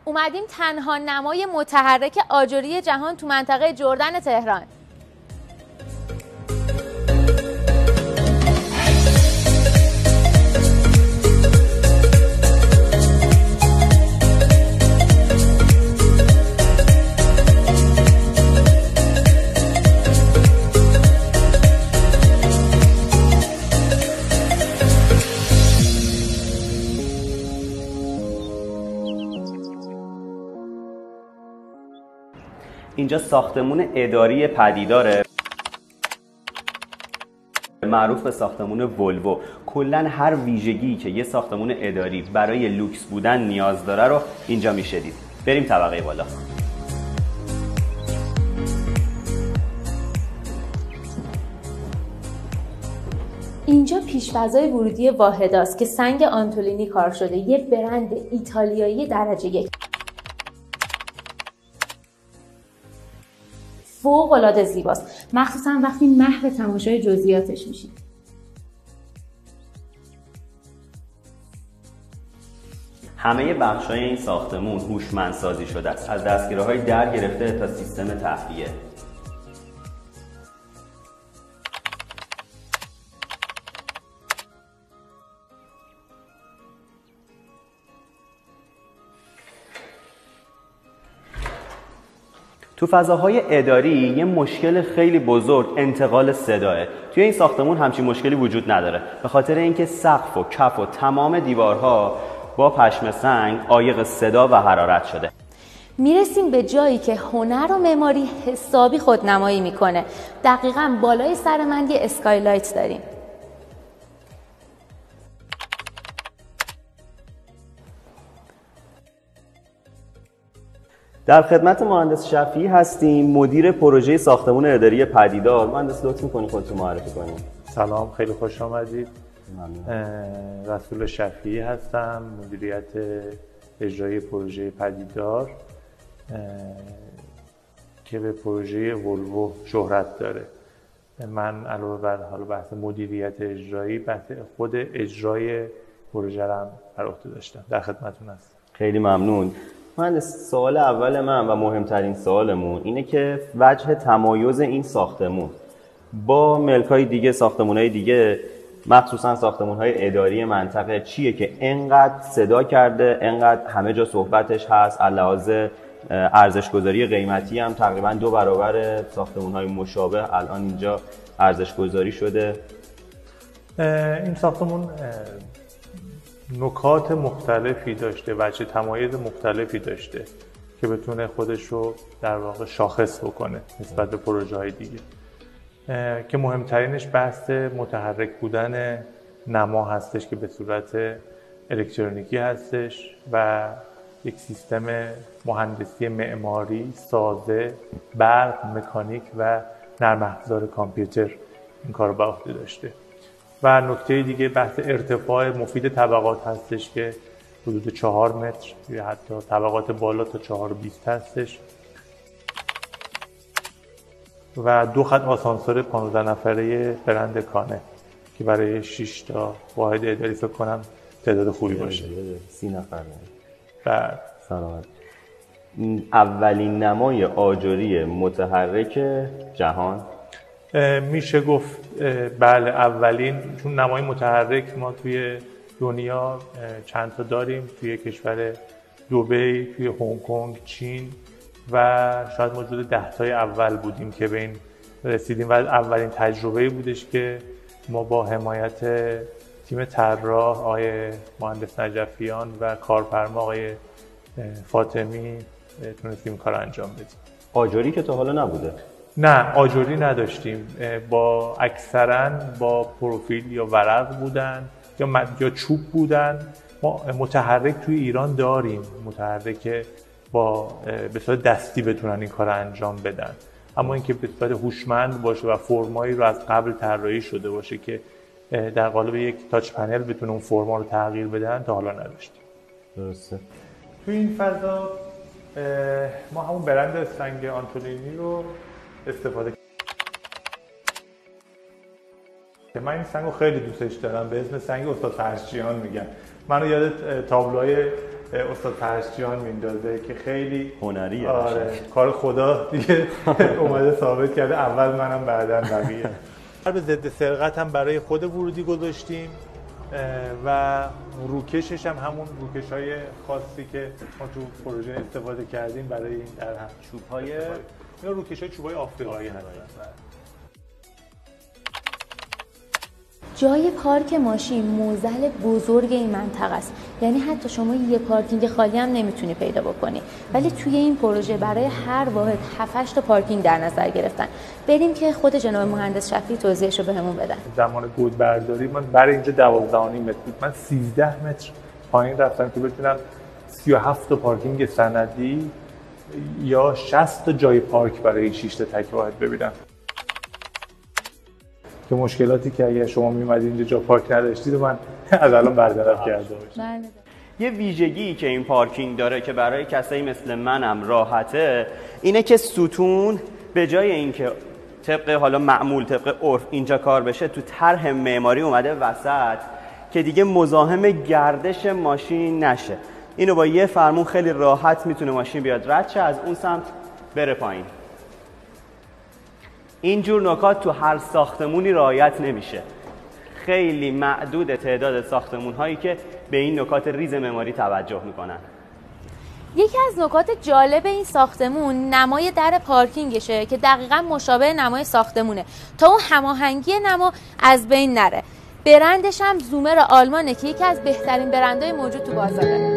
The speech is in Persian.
اومدیم تنها نمای متحرک آجری جهان تو منطقه جردن تهران. اینجا ساختمون اداری پدیداره معروف به ساختمون ولوو. کلاً هر ویژگی که یه ساختمون اداری برای لوکس بودن نیاز داره رو اینجا میشه دید. بریم طبقه بالا. اینجا پیش‌فضای ورودی واحداست که سنگ آنتولینی کار شده، یه برند ایتالیایی درجه 1. فوق‌العاده زیباست، مخصوصا وقتی محو تماشای جزئیاتش میشید. همه بخش‌های این ساختمون هوشمندسازی شده است، از دستگیره‌های در گرفته تا سیستم تهویه. تو فضاهای اداری یه مشکل خیلی بزرگ انتقال صداه. توی این ساختمون همچین مشکلی وجود نداره، به خاطر اینکه سقف و کف و تمام دیوارها با پشم سنگ عایق صدا و حرارت شده. میرسیم به جایی که هنر و معماری حسابی خودنمایی میکنه. دقیقاً بالای سر من یه اسکایلایت داریم. در خدمت مهندس شفیعی هستیم، مدیر پروژه ساختمون اداری پدیدار. مهندس لطف می‌کنی خودتون معرفی کنید. سلام، خیلی خوش آمدید. رسول شفیعی هستم، مدیریت اجرایی پروژه پدیدار که به پروژه ولوو شهرت داره. من علاوه بر حالا بحث مدیریت اجرایی، بحث خود اجرای پروژه رو هم بر عهده داشتم. در خدمتتون هستم. خیلی ممنون. مهندس، سوال اول من و مهمترین سوالمون اینه که وجه تمایز این ساختمون با ملک‌های دیگه، ساختمون‌های دیگه، مخصوصا ساختمون‌های اداری منطقه چیه که انقدر صدا کرده، انقدر همه جا صحبتش هست، علاوه ارزش‌گذاری قیمتی هم تقریبا 2 برابر ساختمون‌های مشابه الان اینجا ارزش‌گذاری شده. این ساختمون نکات مختلفی داشته، وجه تمایز مختلفی داشته که بتونه خودش رو در واقع شاخص بکنه نسبت به پروژه های دیگه، که مهمترینش بحث متحرک بودن نما هستش که به صورت الکترونیکی هستش و یک سیستم مهندسی معماری، سازه، برق، مکانیک و نرم افزار کامپیوتر این کار رو به عهده داشته. و نکته دیگه بحث ارتفاع مفید طبقات هستش که حدود 4 متر یا حتی طبقات بالا تا 4.20 هستش و 2 خط آسانسور 15 نفره برند کانه که برای 6 تا واحد اداری فکر کنم تعداد خوبی باشه. 30 نفر. بعد سلامت. اولین نمای آجری متحرک جهان میشه گفت بله اولین، چون نمای متحرک ما توی دنیا چند تا داریم، توی کشور دبی، توی هنگ کنگ، چین و شاید ما جزو 10 تای اول بودیم که به این رسیدیم و اولین تجربه بودش که ما با حمایت تیم طراح آقای مهندس نجفیان و کارفرما آقای فاطمی تونستیم کار انجام بدیم. آجری که تا حالا نبوده؟ نه، آجری نداشتیم، با اکثرا با پروفیل یا ورق بودن یا چوب بودن. ما متحرک توی ایران داریم، متحرک با به صورت دستی بتونن این کار انجام بدن، اما اینکه به صورت هوشمند باشه و فرمایی رو از قبل طراحی شده باشه که در قالب یک تاچ پنل بتونه اون فرما رو تغییر بدن تا حالا نداشتیم. درسته. توی این فضا ما همون برند سنگ آنتولینی رو استفاده کردم که من این سنگ رو خیلی دوستش دارم، به اسم سنگ استاد فرشچیان میگن. منو یاد تابلوهای استاد پرشتیان میندازه که خیلی هنریه. آره کار خدا دیگه اومده ثابت کرده، اول منم بعداً بقیه. به ضد سرقت هم برای خود ورودی گذاشتیم و روکشش هم همون روکش‌های خاصی که ما تو پروژه استفاده کردیم برای این در هم چوب‌های اینا روکش‌های چوب‌های آفریقایی هستن. جای پارک ماشین معضل بزرگ این منطقه است، یعنی حتی شما یه پارکینگ خالی هم نمیتونی پیدا بکنی، ولی توی این پروژه برای هر واحد 7-8 تا پارکینگ در نظر گرفتن. بریم که خود جناب مهندس شفیعی توضیحش رو بهمون بدن. زمان گود برداری من برای اینجا 12.5 متر بود، من 13 متر پایین رفتم که بتونم 37 تا پارکینگ سندی یا 60 تا جای پارک برای 6 تا تک واحد ببینم. که مشکلاتی که اگر شما می‌اومدید اینجا جا پارک نداشتید من از الان برطرف کرده باشم. یه ویژگی که این پارکینگ داره که برای کسایی مثل منم راحته اینه که ستون به جای اینکه طبق حالا معمول طبق عرف اینجا کار بشه، تو طرح معماری اومده وسط که دیگه مزاحم گردش ماشین نشه. اینو با یه فرمون خیلی راحت میتونه ماشین بیاد رد شه از اون سمت بره پایین. اینجور نکات تو هر ساختمونی رعایت نمیشه. خیلی معدود تعداد ساختمون هایی که به این نکات ریز معماری توجه میکنن. یکی از نکات جالب این ساختمون نمای در پارکینگشه که دقیقاً مشابه نمای ساختمونه تا اون هماهنگی نما از بین نره. برندش هم زومر آلمانه که یکی از بهترین برندهای موجود تو بازاره.